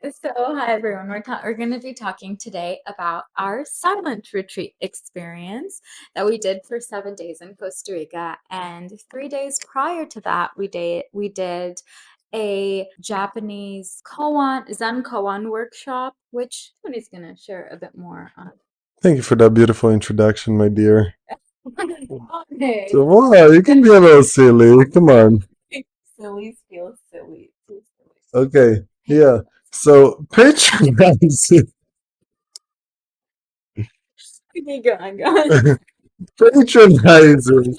So, hi everyone. We're going to be talking today about our silent retreat experience that we did for 7 days in Costa Rica, and 3 days prior to that, we did a Japanese koan Zen koan workshop, which Tony's going to share a bit more on. Thank you for that beautiful introduction, my dear. Okay. So, wow, you can be a little silly. Come on. Silly feels silly. Feels silly. Okay, yeah. So, patronizing, Okay, go on, go on. patronizing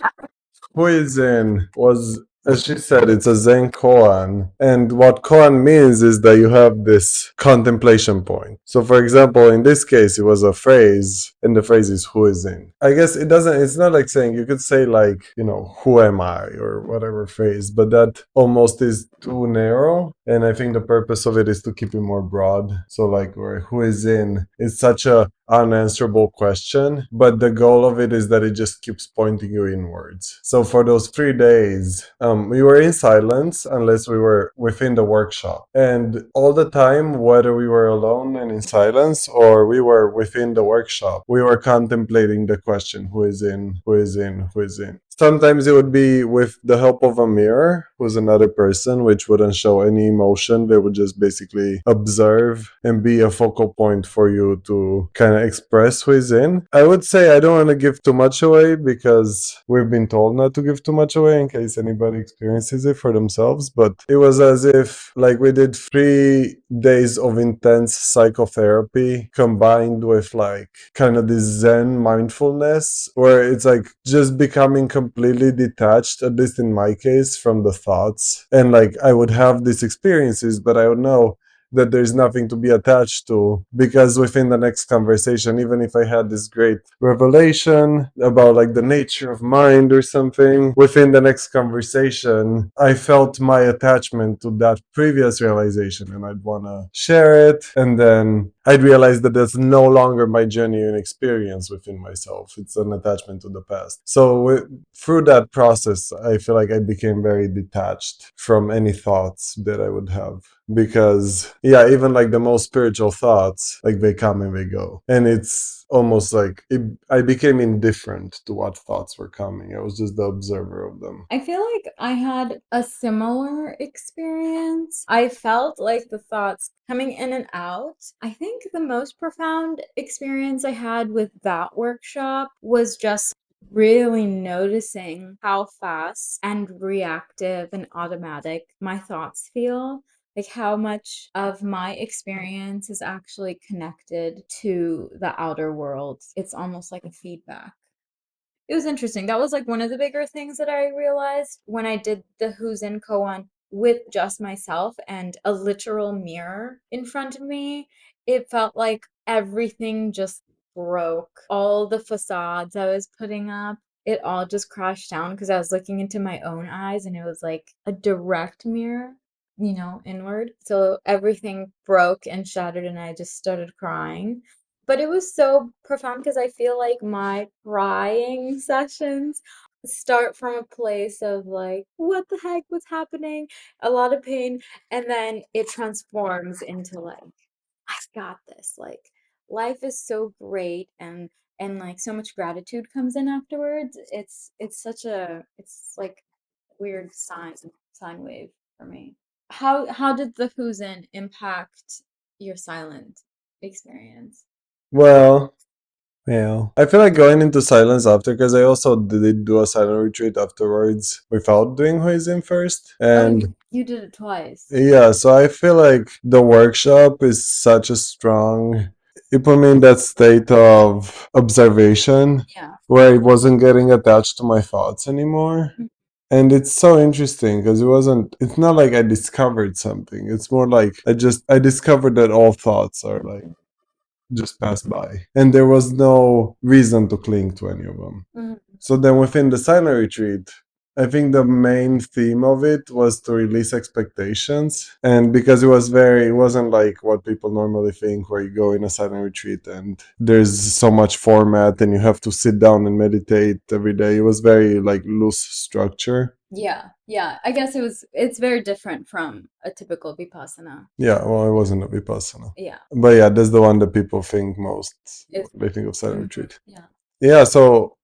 Huizin was, as she said, it's a Zen koan. And what koan means is that you have this contemplation point. So, for example, in this case, it was a phrase, and the phrase is Huizin. I guess it's not like saying, you could say, like, who am I, or whatever phrase, but that almost is too narrow. And I think the purpose of it is to keep it more broad. So, like, where who is in is such a unanswerable question, but the goal of it is that it just keeps pointing you inwards. So for those 3 days, we were in silence unless we were within the workshop. And all the time, whether we were alone and in silence or we were within the workshop, we were contemplating the question, who is in, who is in, who is in. Sometimes it would be with the help of a mirror, who's another person, which wouldn't show any emotion. They would just basically observe and be a focal point for you to kind of express who is in. I would say I don't want to give too much away because we've been told not to give too much away in case anybody experiences it for themselves. But it was as if, like, we did 3 days of intense psychotherapy combined with, like, kind of this Zen mindfulness where it's like just becoming completely detached, at least in my case, from the thoughts. And like I would have these experiences, but I would know that there's nothing to be attached to, because within the next conversation, even if I had this great revelation about like the nature of mind or something, within the next conversation I felt my attachment to that previous realization and I'd want to share it, and then I'd realize that that's no longer my genuine experience within myself. It's an attachment to the past. So through that process, I feel like I became very detached from any thoughts that I would have, because yeah, even like the most spiritual thoughts, like, they come and they go, and it's almost like I became indifferent to what thoughts were coming. I was just the observer of them. I feel like I had a similar experience. I felt like the thoughts coming in and out. I think the most profound experience I had with that workshop was just really noticing how fast and reactive and automatic my thoughts feel. Like how much of my experience is actually connected to the outer world. It's almost like a feedback. It was interesting. That was like one of the bigger things that I realized when I did the Who's in koan with just myself and a literal mirror in front of me. It felt like everything just broke. All the facades I was putting up, it all just crashed down because I was looking into my own eyes and it was like a direct mirror, inward. So everything broke and shattered and I just started crying. But it was so profound because I feel like my crying sessions start from a place of like, what the heck was happening? A lot of pain, and then it transforms into like, I've got this. Like, life is so great, and like so much gratitude comes in afterwards. It's like weird sine wave for me. How did the who's in impact your silent experience? Well, yeah, I feel like going into silence after, because I also did do a silent retreat afterwards without doing Huizin first. Oh, And you did it twice. yeah, so I feel like the workshop is such a strong, it put me in that state of observation Yeah. where I wasn't getting attached to my thoughts anymore. And it's so interesting because it's not like I discovered something. It's more like I discovered that all thoughts are like just pass by. And there was no reason to cling to any of them. Mhm. So then within the silent retreat, I think the main theme of it was to release expectations. And because it wasn't like what people normally think, where you go in a silent retreat and there's so much format and you have to sit down and meditate every day. It was very like loose structure. Yeah, yeah. I guess it's very different from a typical Vipassana. Yeah, well, it wasn't a Vipassana. Yeah. But yeah, that's the one that people think most If when they think of silent retreat. yeah. Yeah, so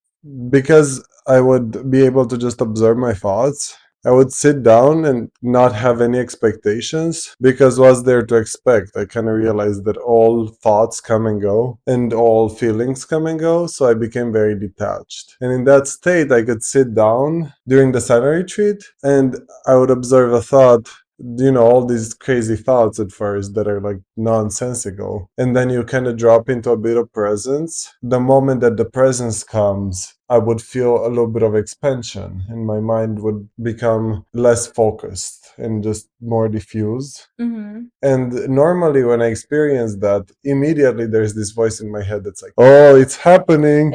because I would be able to just observe my thoughts, I would sit down and not have any expectations because what's there to expect? I kind of realized that all thoughts come and go and all feelings come and go. So I became very detached. And in that state, I could sit down during the silent retreat and I would observe a thought, all these crazy thoughts at first that are like nonsensical. And then you kind of drop into a bit of presence. The moment that the presence comes, I would feel a little bit of expansion and my mind would become less focused and just more diffused. Mm-hmm. And normally, when I experience that, immediately there's this voice in my head that's like, oh, it's happening.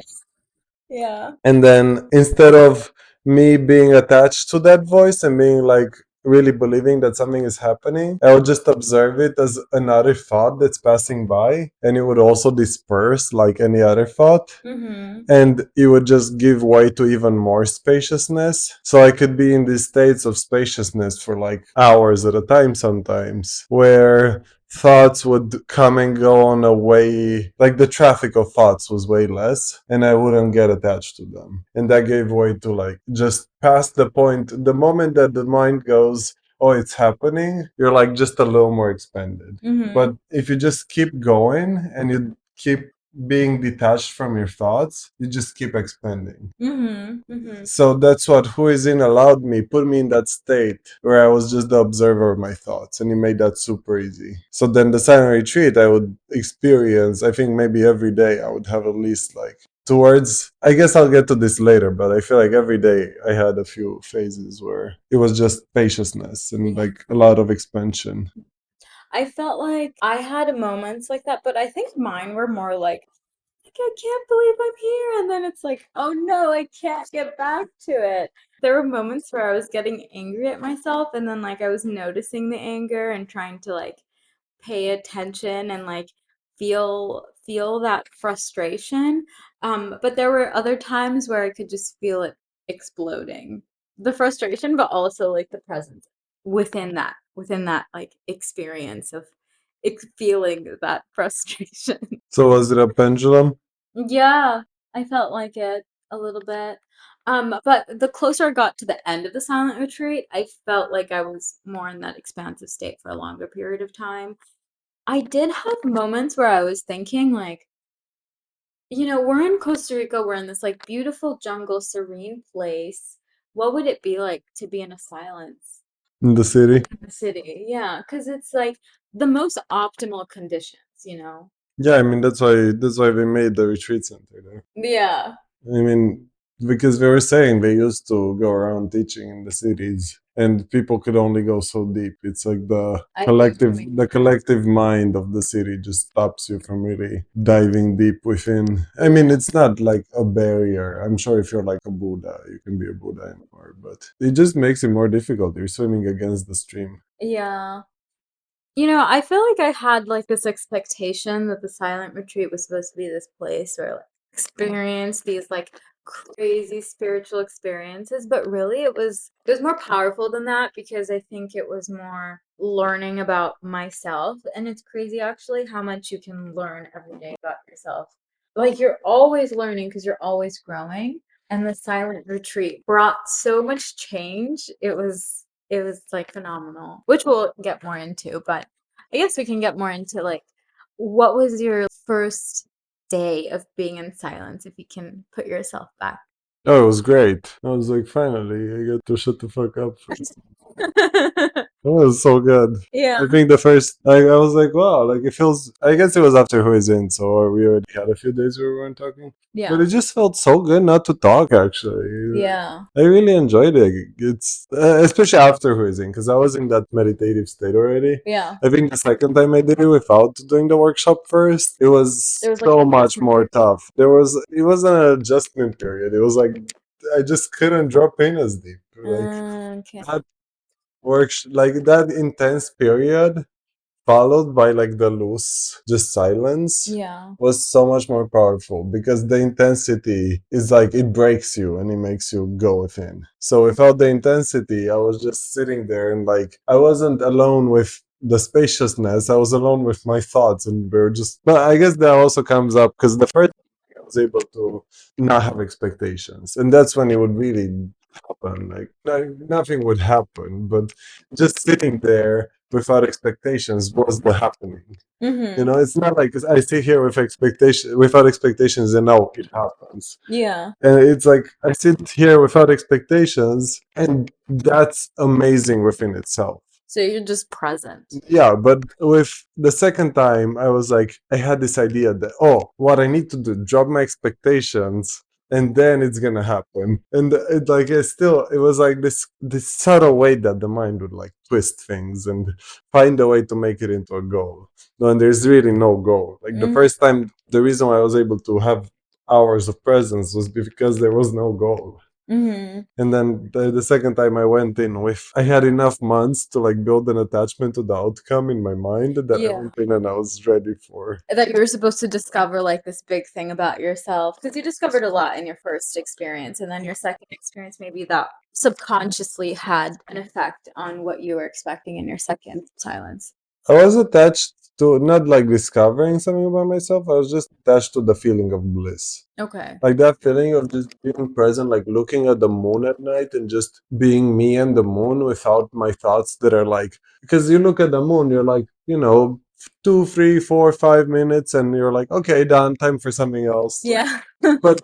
Yeah. And then instead of me being attached to that voice and being like really believing that something is happening, I would just observe it as another thought that's passing by, and it would also disperse like any other thought. Mm-hmm. And it would just give way to even more spaciousness. So I could be in these states of spaciousness for like hours at a time sometimes, where thoughts would come and go on a way, like the traffic of thoughts was way less and I wouldn't get attached to them. And that gave way to like just past the point, the moment that the mind goes, oh, it's happening, you're like just a little more expanded. Mm-hmm. But if you just keep going and you keep being detached from your thoughts, you just keep expanding. Mm-hmm. Mm-hmm. So that's what Huizin allowed me, put me in that state where I was just the observer of my thoughts, and he made that super easy. So then the silent retreat, I would experience, I think maybe every day I would have at least like towards, I guess I'll get to this later, but I feel like every day I had a few phases where it was just spaciousness and like a lot of expansion. I felt like I had moments like that, but I think mine were more like I can't believe I'm here. And then it's like, oh no, I can't get back to it. There were moments where I was getting angry at myself, and then like I was noticing the anger and trying to like pay attention and like feel that frustration. But there were other times where I could just feel it exploding. The frustration, but also like the presence within that like experience of feeling that frustration. So was it a pendulum? Yeah, I felt like it a little bit. But the closer I got to the end of the silent retreat, I felt like I was more in that expansive state for a longer period of time. I did have moments where I was thinking, like, we're in Costa Rica, we're in this like beautiful jungle, serene place. What would it be like to be in a silence In the city? in the city? Yeah, because it's like the most optimal conditions. Yeah, I mean that's why we made the retreat center there. Yeah. I mean, because they were saying they used to go around teaching in the cities, and people could only go so deep. It's like the I think collective, the collective mind of the city just stops you from really diving deep within. I mean, it's not like a barrier. I'm sure if you're like a Buddha, you can be a Buddha anymore, but it just makes it more difficult. You're swimming against the stream. Yeah. I feel like I had like this expectation that the silent retreat was supposed to be this place where like experience these like crazy spiritual experiences, but really it was more powerful than that because I think it was more learning about myself, and it's crazy actually how much you can learn every day about yourself. Like you're always learning because you're always growing, and the silent retreat brought so much change. It was like phenomenal, which we'll get more into, but I guess we can get more into like what was your first day of being in silence if you can put yourself back. Oh, it was great. I was like, finally, I get to shut the fuck up. That was so good. Yeah. I think the first, I was like, wow, like it feels, I guess it was after who is in, so we already had a few days where we weren't talking. But Yeah. it just felt so good not to talk, actually. Yeah. I really enjoyed it. It's, especially after who is in, because I was in that meditative state already. Yeah. I think the second time I did it without doing the workshop first, it was There was like so an much adjustment more period. tough. It was an adjustment period. It was like I just couldn't drop in as deep. Like Okay. that works, like that intense period followed by like the loose just silence Yeah. was so much more powerful because the intensity is like it breaks you and it makes you go within. So without the intensity I was just sitting there and like I wasn't alone with the spaciousness, I was alone with my thoughts, and we were just, but I guess that also comes up because the first time I was able to not have expectations, and that's when it would really happen. Like nothing would happen, but just sitting there without expectations was the happening. You Mm-hmm. know, it's not like I sit here with expectation without expectations and now it happens. Yeah. And it's like I sit here without expectations, and that's amazing within itself. So you're just present. Yeah, but with the second time, I was like, I had this idea that, oh, what I need to do, drop my expectations, and then it's gonna happen. And it like it still, it was like this subtle way that the mind would like twist things and find a way to make it into a goal. No, and there's really no goal. Like the Mm-hmm. first time, the reason why I was able to have hours of presence was because there was no goal. Mm-hmm. And then the second time I went in with, I had enough months to like build an attachment to the outcome in my mind that I Yeah. went in and I was ready for. That you were supposed to discover like this big thing about yourself because you discovered a lot in your first experience, and then your second experience maybe that subconsciously had an effect on what you were expecting in your second silence. I was attached to not like discovering something about myself, I was just attached to the feeling of bliss. Okay. Like that feeling of just being present, like looking at the moon at night and just being me and the moon without my thoughts that are like, because you look at the moon, you're like, you know, 2, 3, 4, 5 minutes, and you're like, okay, done, time for something else. Yeah. But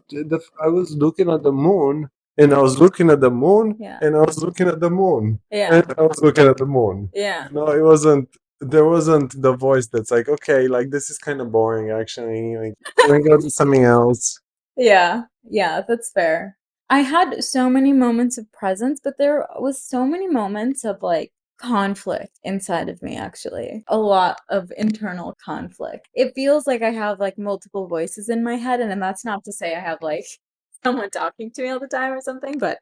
I was looking at the moon, and I was looking at the moon, Yeah. and I was looking at the moon, Yeah. and I was looking at the moon. Yeah. No, it wasn't. There wasn't the voice that's like, okay, like this is kind of boring, actually. Like, can we go to something else? Yeah. Yeah, that's fair. I had so many moments of presence, but there was so many moments of like conflict inside of me, actually. A lot of internal conflict. It feels like I have like multiple voices in my head, and then that's not to say I have like someone talking to me all the time or something, but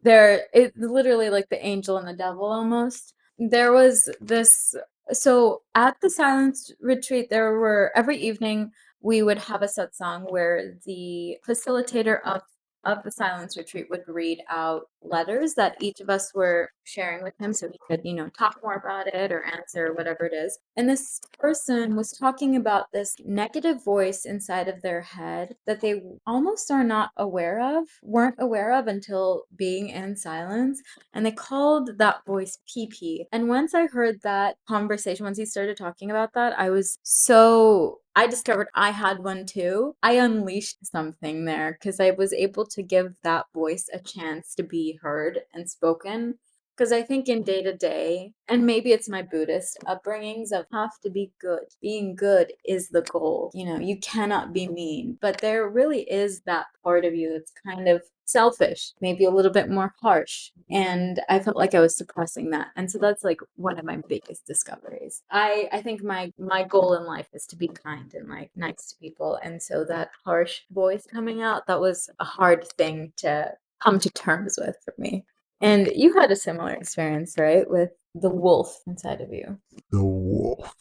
it's literally like the angel and the devil almost. There was this, so at the silence retreat, there were every evening we would have a satsang where the facilitator of the silence retreat would read out letters that each of us were sharing with him so he could, talk more about it or answer whatever it is. And this person was talking about this negative voice inside of their head that they almost are not aware of, weren't aware of until being in silence. And they called that voice PP. And once I heard that conversation, once he started talking about that, I discovered I had one too. I unleashed something there because I was able to give that voice a chance to be heard and spoken. Because I think in day to day, and maybe it's my Buddhist upbringings of have to be good. Being good is the goal. You cannot be mean. But there really is that part of you that's kind of selfish, maybe a little bit more harsh. And I felt like I was suppressing that. And so that's like one of my biggest discoveries. I think my goal in life is to be kind and like nice to people. And so that harsh voice coming out, that was a hard thing to come to terms with for me. And you had a similar experience, right? With the wolf inside of you. The wolf.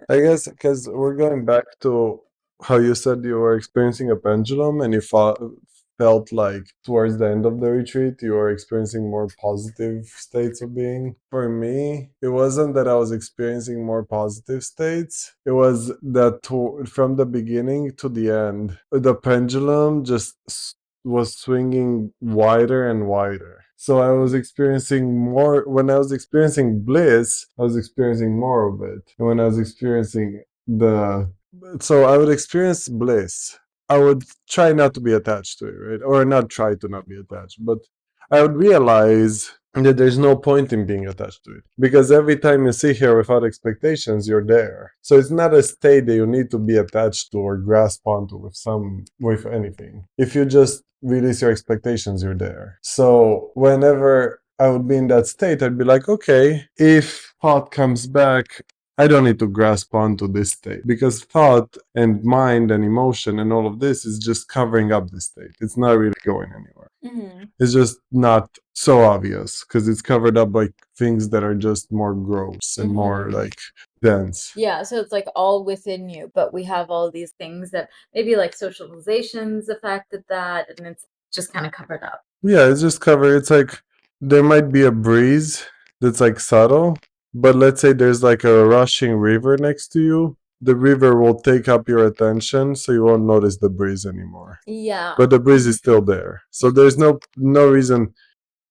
I guess because we're going back to how you said you were experiencing a pendulum and you felt like towards the end of the retreat you were experiencing more positive states of being. For me, it wasn't that I was experiencing more positive states, it was that from the beginning to the end, the pendulum just was swinging wider and wider. So I was experiencing more. When I was experiencing bliss, I was experiencing more of it. And when I was experiencing so I would experience bliss. I would try not to be attached to it, right? Or not try to not be attached, but I would realize that there's no point in being attached to it because every time you sit here without expectations, you're there. So it's not a state that you need to be attached to or grasp onto with anything. If you just release your expectations, you're there. So whenever I would be in that state, I'd be like, okay, if thought comes back, I don't need to grasp onto this state because thought and mind and emotion and all of this is just covering up this state. It's not really going anywhere. Mm-hmm. It's just not so obvious because it's covered up by things that are just more gross and more like dense. Yeah, so it's like all within you, but we have all these things that maybe like socializations affected that, and it's just kind of covered up. Yeah, it's just covered. It's like there might be a breeze that's like subtle, but let's say there's like a rushing river next to you. The river will take up your attention, so you won't notice the breeze anymore. Yeah. But the breeze is still there, so there's no reason.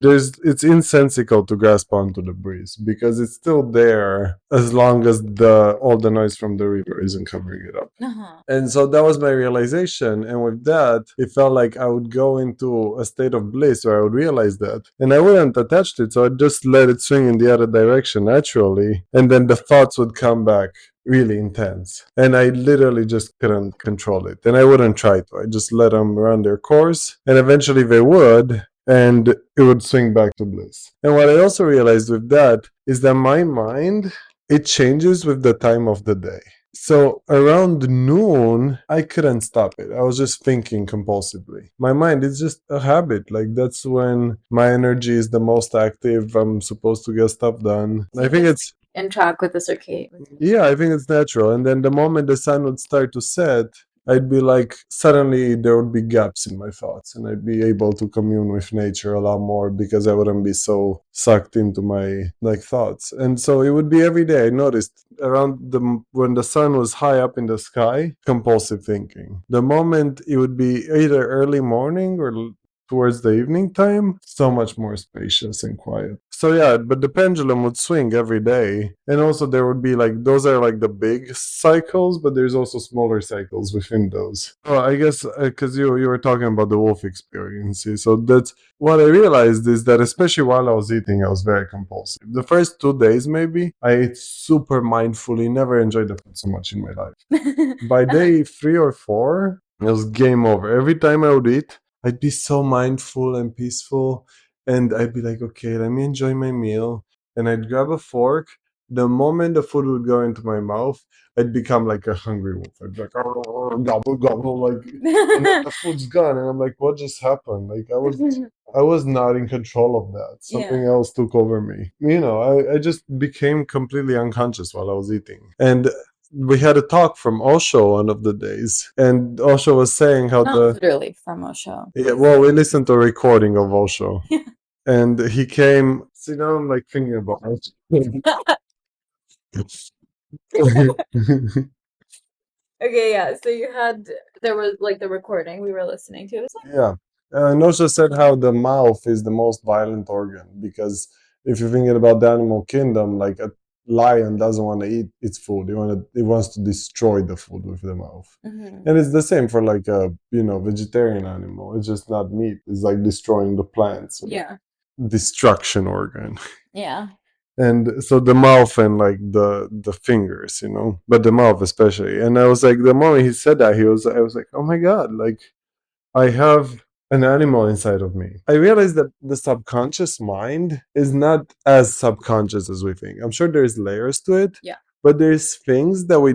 It's insensical to grasp onto the breeze because it's still there as long as the all the noise from the river isn't covering it up. Uh-huh. And so that was my realization. And with that, it felt like I would go into a state of bliss where I would realize that. And I wouldn't attach to it. So I'd just let it swing in the other direction naturally. And then the thoughts would come back really intense. And I literally just couldn't control it. And I wouldn't try to. I just let them run their course. And eventually they would. And it would swing back to bliss. And what I also realized with that is that my mind, it changes with the time of the day. So around noon, I couldn't stop it. I was just thinking compulsively. My mind is just a habit. Like that's when my energy is the most active. I'm supposed to get stuff done. I think it's in track with the circadian. yeah, I think it's natural. And then the moment the sun would start to set, I'd be like, suddenly there would be gaps in my thoughts, and I'd be able to commune with nature a lot more because I wouldn't be so sucked into my like thoughts. And so it would be every day. I noticed around when the sun was high up in the sky, compulsive thinking. The moment it would be either early morning or towards the evening time, so much more spacious and quiet. So yeah, but the pendulum would swing every day. And also there would be like, those are like the big cycles, but there's also smaller cycles within those. Oh, I guess because you were talking about the wolf experiences. So that's what I realized is that especially while I was eating, I was very compulsive. The first 2 days maybe, I ate super mindfully, never enjoyed the food so much in my life. By day 3 or 4, it was game over. Every time I would eat, I'd be so mindful and peaceful, and I'd be like, okay, let me enjoy my meal. And I'd grab a fork. The moment the food would go into my mouth, I'd become like a hungry wolf. I'd be like, "Oh, gobble, gobble," like, and then the food's gone, and I'm like, what just happened? Like, I was not in control of that. Something else took over me. I just became completely unconscious while I was eating. And we had a talk from Osho one of the days, and Osho was saying how Not literally from Osho. yeah, well, we listened to a recording of Osho, and he came. See, now I'm like thinking about it. Okay, yeah. So there was like the recording we were listening to. It was like, Yeah. And Osho said how the mouth is the most violent organ because if you're thinking about the animal kingdom, like a lion doesn't want to eat its food. It wants to destroy the food with the mouth. And it's the same for like a vegetarian animal. It's just not meat. It's like destroying the plants. yeah. Destruction organ. Yeah. And so the mouth and like the fingers, but the mouth especially. And I was like, the moment he said that, I was like, oh my god, like I have an animal inside of me. I realized that the subconscious mind is not as subconscious as we think. I'm sure there's layers to it. Yeah. But there's things that we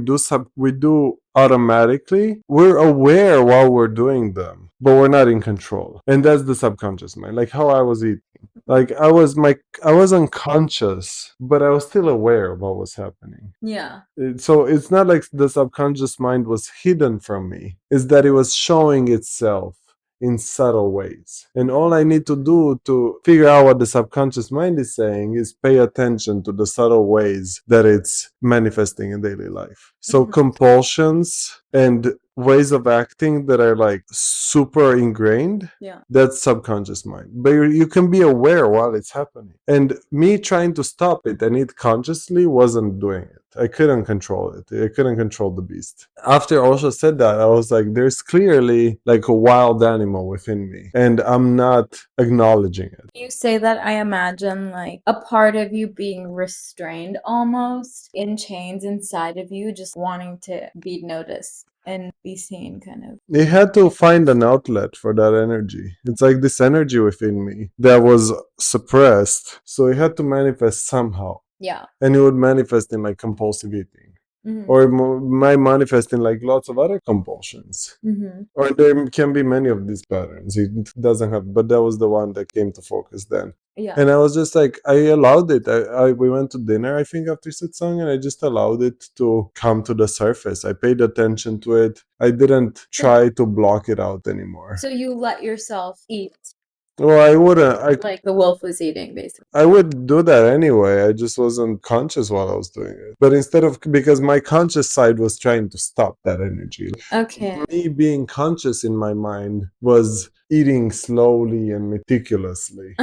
do automatically. We're aware while we're doing them, but we're not in control. And that's the subconscious mind. Like how I was eating. Like I was unconscious, but I was still aware of what was happening. Yeah. So it's not like the subconscious mind was hidden from me. It's that it was showing itself in subtle ways. And all I need to do to figure out what the subconscious mind is saying is pay attention to the subtle ways that it's manifesting in daily life. So compulsions and ways of acting that are like super ingrained, that's subconscious mind. But you can be aware while it's happening. And me trying to stop it and eat consciously wasn't doing it. I couldn't control it. I couldn't control the beast. After Osho said that, I was like, there's clearly like a wild animal within me, and I'm not acknowledging it. You say that, I imagine like a part of you being restrained almost in chains inside of you, just wanting to be noticed and be seen, kind of. It had to find an outlet for that energy. It's like this energy within me that was suppressed, so it had to manifest somehow. Yeah. and it would manifest in like compulsive eating, or it might manifest in like lots of other compulsions. Or there can be many of these patterns. It doesn't have, but that was the one that came to focus then. Yeah. And I was just like, I allowed it. We went to dinner, I think, after satsang, and I just allowed it to come to the surface. I paid attention to it. I didn't try to block it out anymore. So you let yourself eat Well, I wouldn't. like the wolf was eating, basically. I would do that anyway. I just wasn't conscious while I was doing it. But instead of, because my conscious side was trying to stop that energy. Okay. Me being conscious in my mind was eating slowly and meticulously.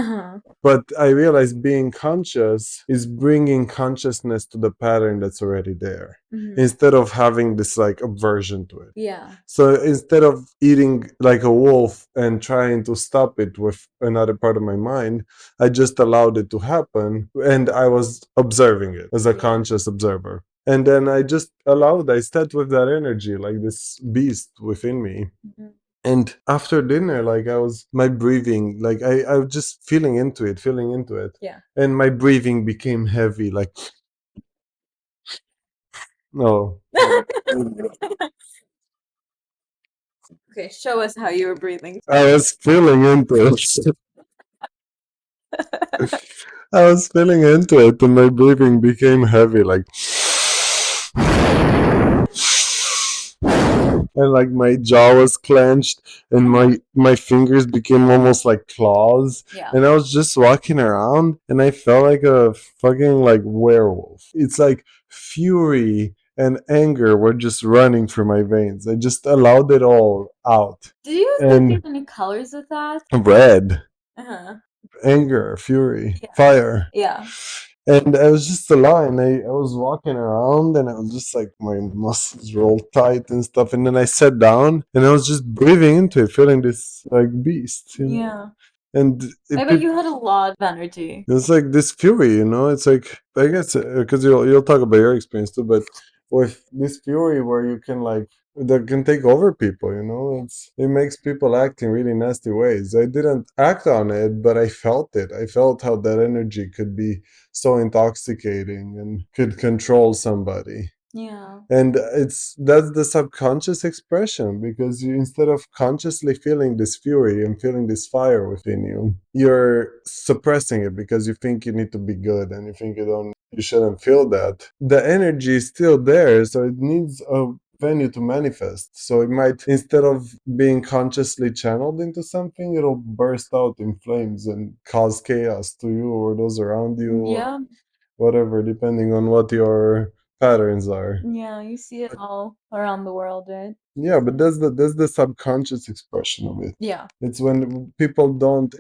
But I realized being conscious is bringing consciousness to the pattern that's already there, instead of having this like aversion to it. Yeah. So instead of eating like a wolf and trying to stop it with another part of my mind, I just allowed it to happen, and I was observing it as a conscious observer. And then I just allowed, I sat with that energy, like this beast within me. And after dinner, like my breathing, like I was just feeling into it. Yeah. And my breathing became heavy, like, no. Okay, show us how you were breathing. I was feeling into it. I was feeling into it, and my breathing became heavy, like, and like my jaw was clenched, and my fingers became almost like claws. Yeah. And I was just walking around, and I felt like a fucking like werewolf. It's like fury and anger were just running through my veins. I just allowed it all out. Did you associate any colors with that? Red, Uh-huh. anger, fury, fire. Yeah. And I was just alive, and I was walking around, and I was just like, my muscles were all tight and stuff. And then I sat down, and I was just breathing into it, feeling this like beast. Yeah. And I bet you had a lot of energy. it's like this fury, It's like, I guess, because you'll talk about your experience too, but with this fury where you can like, that can take over people, it makes people act in really nasty ways. I didn't act on it, but I felt it. I felt how that energy could be so intoxicating and could control somebody. Yeah. And that's the subconscious expression, because instead of consciously feeling this fury and feeling this fire within you, you're suppressing it because you think you need to be good, and you think you shouldn't feel that. The energy is still there, so it needs a venue to manifest. So it might, instead of being consciously channeled into something, it'll burst out in flames and cause chaos to you or those around you. Yeah. Or whatever, depending on what your patterns are. Yeah, you see it all around the world, right? Yeah, but that's the subconscious expression of it. Yeah. It's when people don't,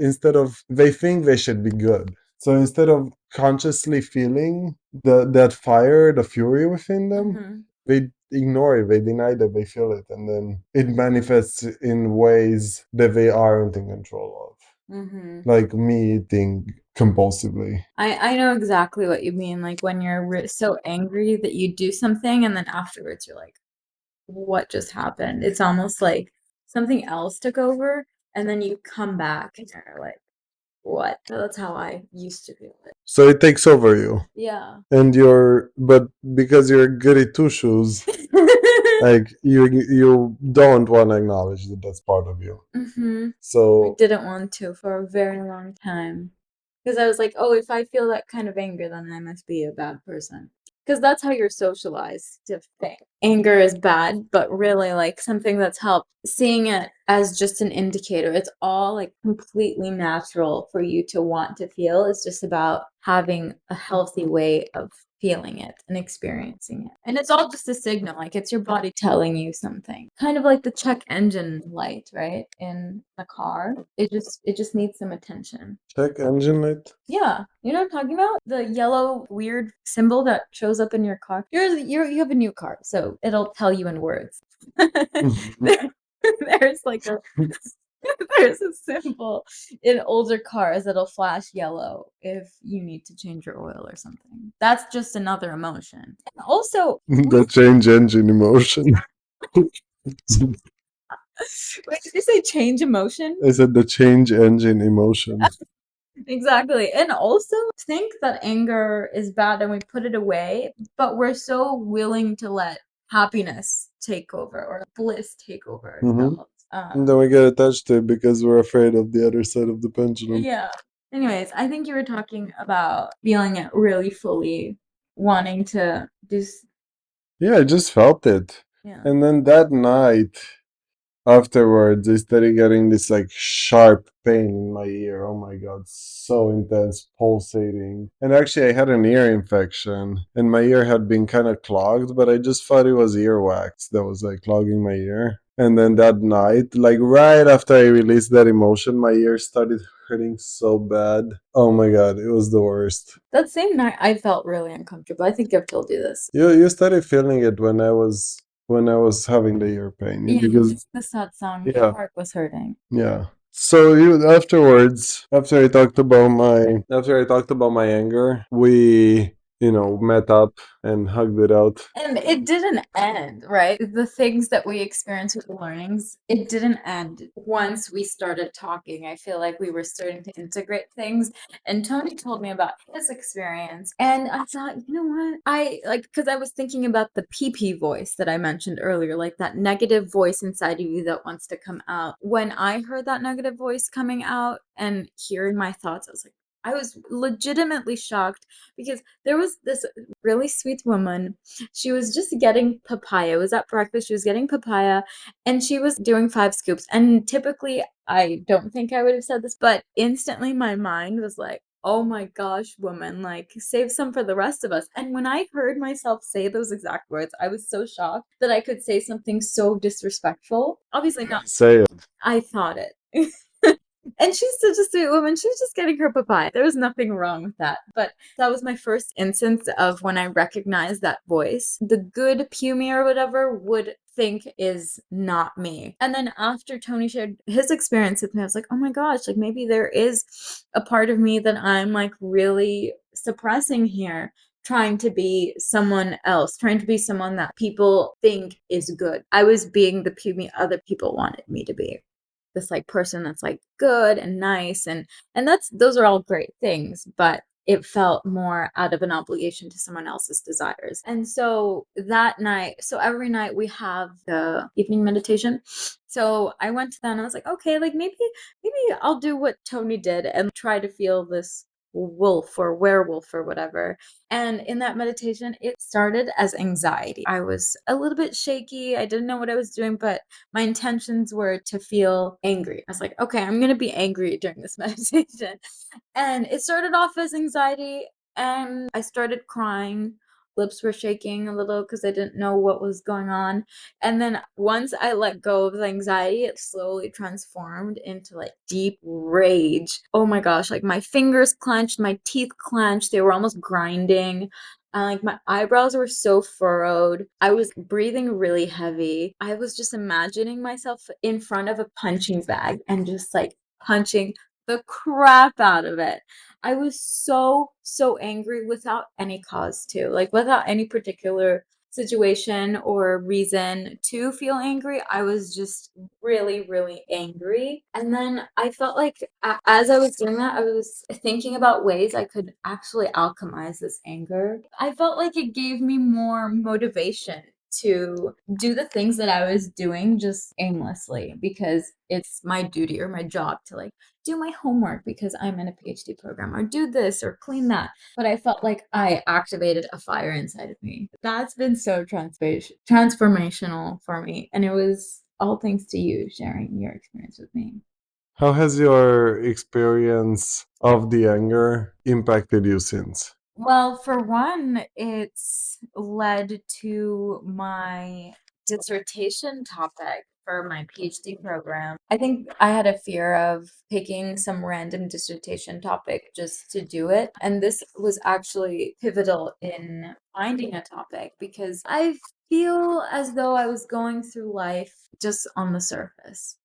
they think they should be good. So instead of consciously feeling that fire, the fury within them, they ignore it, they deny that they feel it, and then it manifests in ways that they aren't in control of. Like me eating compulsively. I know exactly what you mean. Like when you're so angry that you do something, and then afterwards you're like, what just happened? It's almost like something else took over, and then you come back and you're like, what? That's how I used to feel it. So it takes over you. Yeah. And but because you're goody two shoes, like you don't want to acknowledge that that's part of you. So I didn't want to for a very long time, because I was like, oh, if I feel that kind of anger, then I must be a bad person. Because that's how you're socialized to think. Anger is bad, but really like something that's helped. Seeing it as just an indicator. It's all like completely natural for you to want to feel. It's just about having a healthy way of feeling it and experiencing it. And it's all just a signal, like it's your body telling you something. Kind of like the check engine light, right? In a car. It just needs some attention. Check engine light? Yeah. You know what I'm talking about? The yellow weird symbol that shows up in your car. You have a new car, so it'll tell you in words. There's like there's a symbol in older cars that'll flash yellow if you need to change your oil or something. That's just another emotion. And also, the change engine emotion. wait, did you say change emotion? I said the change engine emotion. Exactly. And also think that anger is bad and we put it away, but we're so willing to let happiness take over or bliss take over Hmm. ourselves. And then we get attached to it because we're afraid of the other side of the pendulum. Yeah. Anyways, I think you were talking about feeling it really fully, wanting to just, Yeah, I just felt it. yeah. And then that night, afterwards, I started getting this like sharp pain in my ear. Oh my god, so intense, pulsating. And actually, I had an ear infection, and my ear had been kind of clogged, but I just thought it was earwax that was like clogging my ear. And then that night, like right after I released that emotion, my ear started hurting so bad. Oh my god, it was the worst. That same night, I felt really uncomfortable. I think I've told you this. You started feeling it when I was having the ear pain Yeah, because just the sad song, my yeah. heart was hurting. Yeah. So you afterwards, after I talked about my anger, we, met up and hugged it out. And it didn't end, right? The things that we experienced with the learnings, it didn't end. Once we started talking, I feel like we were starting to integrate things. And Tony told me about his experience. And I thought, you know what? I like, because I was thinking about the PP voice that I mentioned earlier, like that negative voice inside of you that wants to come out. When I heard that negative voice coming out and hearing my thoughts, I was legitimately shocked because there was this really sweet woman. She was just getting papaya. It was at breakfast. She was getting papaya and she was doing 5 scoops. And typically, I don't think I would have said this, but instantly my mind was like, oh my gosh, woman, like save some for the rest of us. And when I heard myself say those exact words, I was so shocked that I could say something so disrespectful. Obviously, not. Say it. I thought it. And she's such a sweet woman. She was just getting her papaya. There was nothing wrong with that. But that was my first instance of when I recognized that voice. The good Pumi or whatever would think is not me. And then after Tony shared his experience with me, I was like, oh my gosh, like maybe there is a part of me that I'm like really suppressing here. Trying to be someone else, trying to be someone that people think is good. I was being the Pumi other people wanted me to be, this like person that's like good and nice, and those are all great things, but it felt more out of an obligation to someone else's desires. And so that night, so every night we have the evening meditation. So I went to that and I was like, okay, like maybe I'll do what Tony did and try to feel this wolf or werewolf or whatever. And in that meditation, it started as anxiety. I was a little bit shaky. I didn't know what I was doing, but my intentions were to feel angry. I was like, okay, I'm going to be angry during this meditation. And it started off as anxiety, and I started crying. Lips were shaking a little because I didn't know what was going on. And then once I let go of the anxiety, it slowly transformed into like deep rage. Oh my gosh, like my fingers clenched, my teeth clenched, they were almost grinding. Like my eyebrows were so furrowed. I was breathing really heavy. I was just imagining myself in front of a punching bag and just like punching the crap out of it. I was so angry without any cause to, like without any particular situation or reason to feel angry. I was just really angry. And then I felt like as I was doing that, I was thinking about ways I could actually alchemize this anger. I felt like it gave me more motivation to do the things that I was doing just aimlessly because it's my duty or my job to like do my homework because I'm in a PhD program or do this or clean that. But I felt like I activated a fire inside of me. That's been so transformational for me. And it was all thanks to you sharing your experience with me. How has your experience of the anger impacted you since? Well, for one, it's led to my dissertation topic for my PhD program. I think I had a fear of picking some random dissertation topic just to do it. And this was actually pivotal in finding a topic because I feel as though I was going through life just on the surface.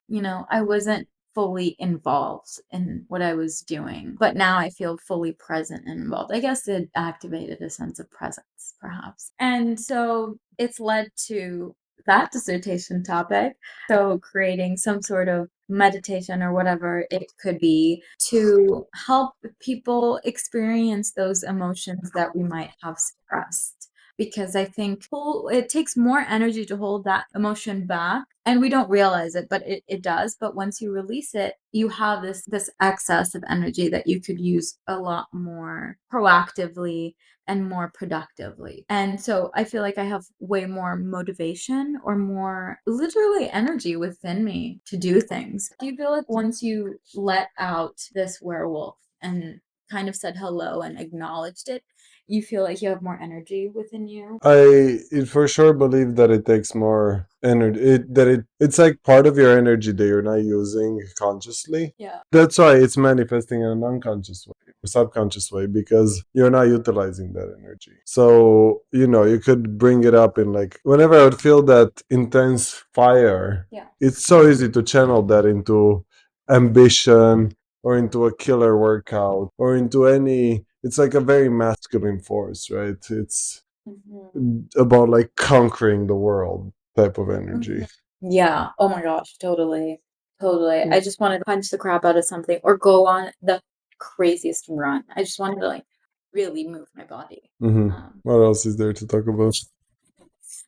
I wasn't fully involved in what I was doing. But now I feel fully present and involved. I guess it activated a sense of presence, perhaps. And so it's led to that dissertation topic. So, creating some sort of meditation or whatever it could be to help people experience those emotions that we might have suppressed. Because I think it takes more energy to hold that emotion back, and we don't realize it, but it does. But once you release it, you have this excess of energy that you could use a lot more proactively and more productively. And so I feel like I have way more motivation or more literally energy within me to do things. Do you feel like once you let out this werewolf and kind of said hello and acknowledged it, you feel like you have more energy within you? For sure believe that it takes more energy. It's like part of your energy that you're not using consciously. Yeah. That's why it's manifesting in an unconscious way, or subconscious way, because you're not utilizing that energy. So, you could bring it up in like whenever I would feel that intense fire, Yeah. it's so easy to channel that into ambition or into a killer workout or into any, it's like a very masculine force, right? It's Mhm. about like conquering the world type of energy. Mhm. Yeah. Oh my gosh, totally. Totally. I just wanted to punch the crap out of something or go on the craziest run. I just wanted to like really move my body. Hmm. Um, What else is there to talk about?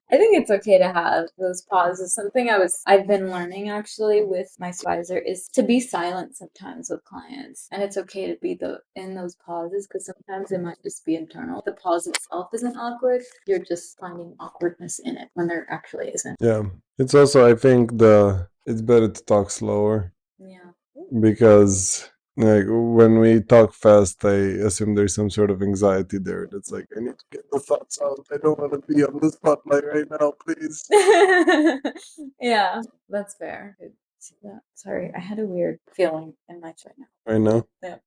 I think it's okay to have those pauses. Something I've been learning actually with my supervisor is to be silent sometimes with clients. And it's okay to be in those pauses because sometimes it might just be internal. The pause itself isn't awkward. You're just finding awkwardness in it when there actually isn't. Yeah, it's also, I think, it's better to talk slower, Yeah. because like when we talk fast, I assume there's some sort of anxiety there. That's like, I need to get the thoughts out. I don't want to be on the spotlight right now, please. Yeah, that's fair. Yeah, sorry, I had a weird feeling in my chest now. Right now, Yeah.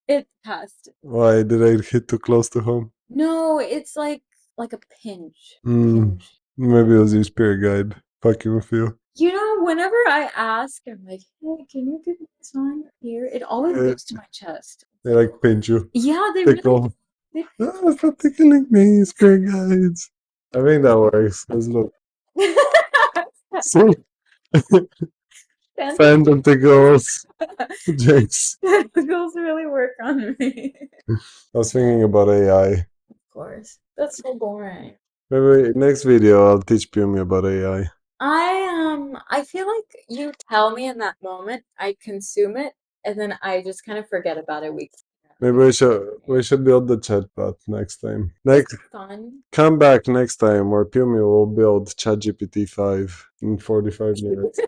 It passed. why did I hit too close to home? No, it's like a pinch. Mm, Pinch. maybe it was your spirit guide fucking with you. Whenever I ask, I'm like, hey, can you give me a sign here? It always Uh, goes to my chest. they like pinch you, Yeah, they really tickle. they Ah, stop tickling me, spirit guides. I think that works. Cause look, see, Phantom phantom tickles, Jinx. tentacles really work on me. I was thinking about AI. Of course. That's so boring. Maybe next video I'll teach Pumi about AI. I feel like you tell me in that moment, I consume it, and then I just kind of forget about it weeks. Maybe we should build the chatbot next time. It's Next, fun. come back next time where Pumi will build ChatGPT 5 in 45 minutes.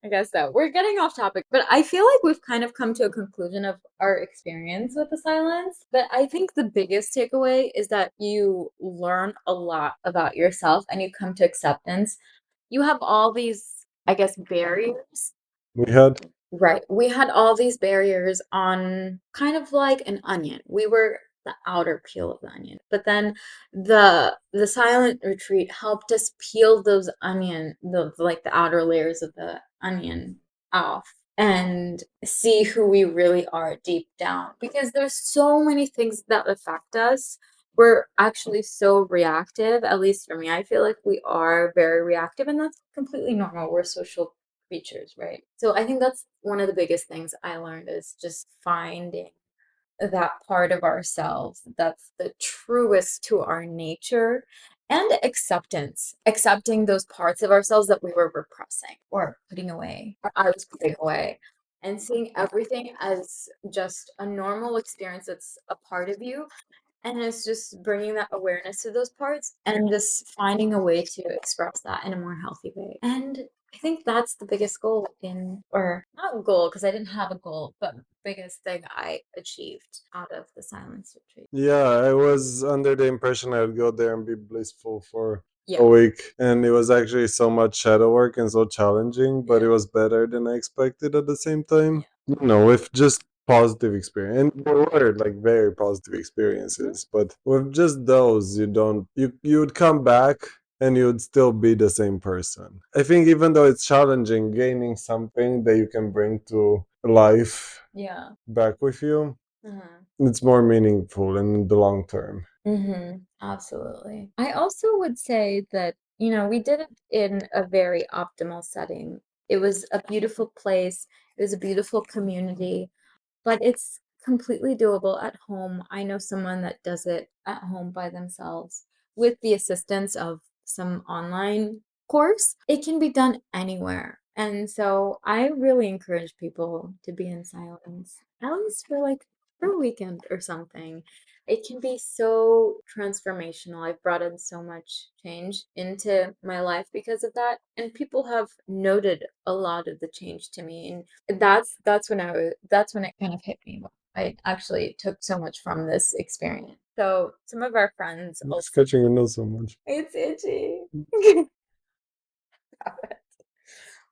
I guess so. We're getting off topic, but I feel like we've kind of come to a conclusion of our experience with the silence. But I think the biggest takeaway is that you learn a lot about yourself and you come to acceptance. You have all these, I guess, barriers. We had, Right. We had all these barriers on kind of like an onion. We were the outer peel of the onion. But then the silent retreat helped us peel those onion, like the outer layers of the onion off and see who we really are deep down. Because there's so many things that affect us. We're actually so reactive, at least for me. I feel like we are very reactive, and that's completely normal. We're social creatures, right? So I think that's one of the biggest things I learned is just finding that part of ourselves that's the truest to our nature and acceptance, accepting those parts of ourselves that we were repressing or putting away, or I was putting away, and seeing everything as just a normal experience that's a part of you and it's just bringing that awareness to those parts and just finding a way to express that in a more healthy way. And I think that's the biggest goal or not goal, because I didn't have a goal, but biggest thing I achieved out of the silence retreat. yeah, I was under the impression I would go there and be blissful for a Yeah. week, and it was actually so much shadow work and so challenging, but it Yeah. was better than I expected at the same time. With just positive experience, and there were like very positive experiences, but with just those, you would come back and you would still be the same person. I think even though it's challenging, gaining something that you can bring to life Yeah. back with you, Mhm. it's more meaningful in the long term. Absolutely. I also would say that we did it in a very optimal setting. It was a beautiful place, it was a beautiful community, but it's completely doable at home. I know someone that does it at home by themselves with the assistance of some online course. It can be done anywhere. And so I really encourage people to be in silence, at least for a weekend or something. It can be so transformational. I've brought in so much change into my life because of that, and people have noted a lot of the change to me. And that's when it kind of hit me. I actually took so much from this experience. So some of our friends I'm also, scratching your nose so much. it's itchy. Stop it.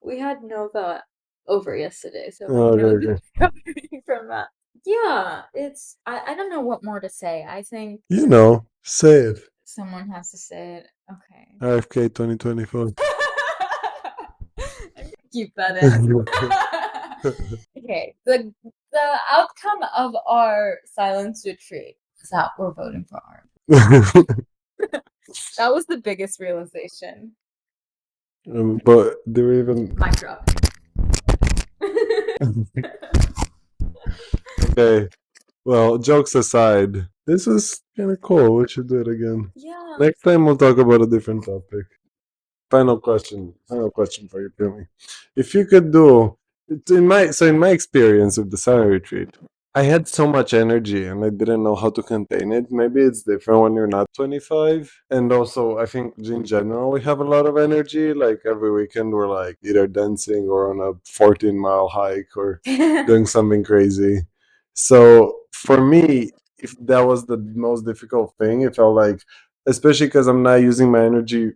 We had Nova over yesterday, so my Oh, nose okay, is okay. recovering from that. Yeah, I don't know what more to say. I think You know, say it. someone has to say it. Okay. RFK 2024. I'm gonna keep that in. Okay. The outcome of our silence retreat is that we're voting for art. That was the biggest realization. But there even Mic drop. okay. Well, jokes aside, this was kind of cool. We should do it again. Yeah. Next time we'll talk about a different topic. Final question. Final question for you, Timmy. If you could do in my experience with the silent retreat, I had so much energy and I didn't know how to contain it. Maybe it's different when you're not 25. And also, I think in general we have a lot of energy. Like every weekend we're like either dancing or on a 14-mile hike or doing something crazy. So for me, if that was the most difficult thing, it felt like, especially because I'm not using my energy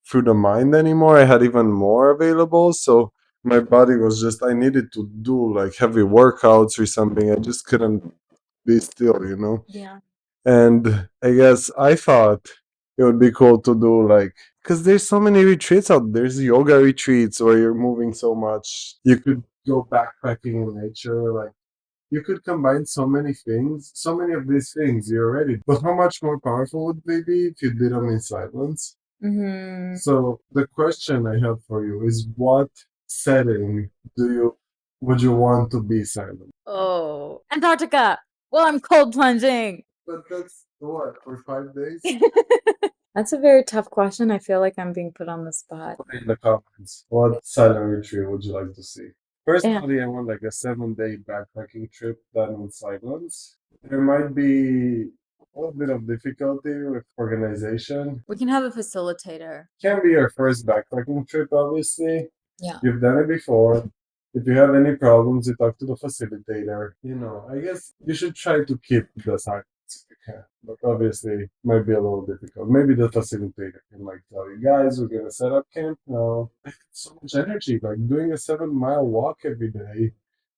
through the mind anymore. I had even more available. So my body was just, I needed to do like heavy workouts or something. I just couldn't be still, you know? Yeah. And I guess I thought it would be cool to do like, because there's so many retreats out there. There's yoga retreats where you're moving so much. You could go backpacking in nature. Like, you could combine so many things, so many of these things you already. But how much more powerful would they be if you did them in silence? Hmm. So the question I have for you is, what setting do you would you want to be silent? Oh, Antarctica. Well, I'm cold plunging. But that's what, for 5 days? That's a very tough question. I feel like I'm being put on the spot. Put in the comments. What silent retreat would you like to see? Yeah. Personally, I want like a 7 day backpacking trip done in silence. There might be a little bit of difficulty with organization. We can have a facilitator. Can be your first backpacking trip, obviously. Yeah. You've done it before. If you have any problems, you talk to the facilitator. You know, I guess you should try to keep the silence if you can. But obviously, it might be a little difficult. Maybe the facilitator can like tell you, guys, we're gonna set up camp now. I get so much energy. Like doing a 7 mile walk every day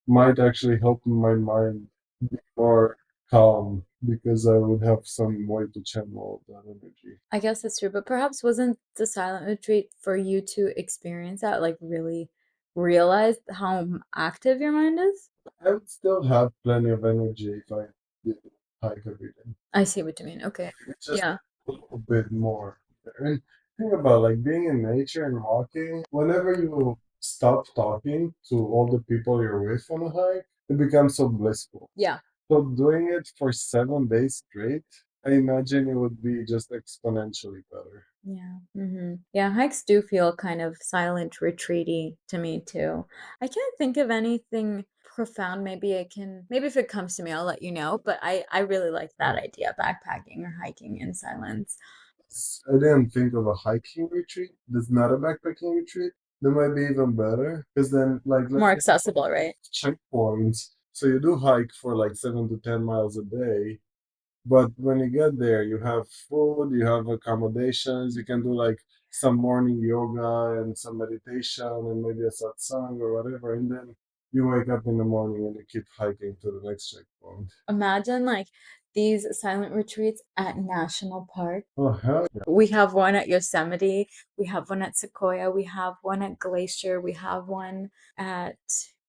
might actually help my mind be more calm because I would have some way to channel that energy. I guess that's true, but perhaps wasn't the silent retreat for you to experience that, like really realize how active your mind is? I would still have plenty of energy if I did hike every day. I see what you mean. Okay. It's just Yeah. a little bit more. And think about like being in nature and walking. Whenever you stop talking to all the people you're with on a hike, it becomes so blissful. Yeah. So doing it for 7 days straight, I imagine it would be just exponentially better. Yeah. Yeah, hikes do feel kind of silent, retreaty to me too. I can't think of anything profound. Maybe if it comes to me, I'll let you know. But I really like that idea, backpacking or hiking in silence. I didn't think of a hiking retreat. That's not a backpacking retreat. That might be even better because then, like, let's More say accessible, right? checkpoints. So you do hike for like 7 to 10 miles a day, but when you get there, you have food, you have accommodations, you can do like some morning yoga and some meditation and maybe a satsang or whatever, and then you wake up in the morning and you keep hiking to the next checkpoint. Imagine like these silent retreats at national parks. Oh hell yeah! We have one at Yosemite, we have one at Sequoia, we have one at Glacier, we have one at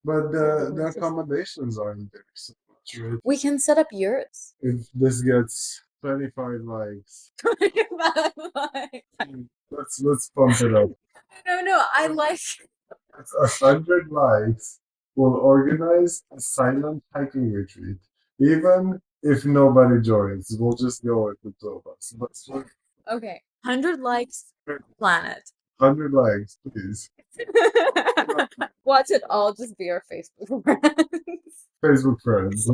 But other the places. accommodations aren't there so much, right? We can set up yurts. If this gets 25 likes, Let's pump it up. No, no, I like. It's 100 likes. We'll organize a silent hiking retreat. Even if nobody joins, we'll just go with the two of us. But Okay, 100 likes, planet. 100 likes, please. Watch it all just be our Facebook friends. Facebook friends.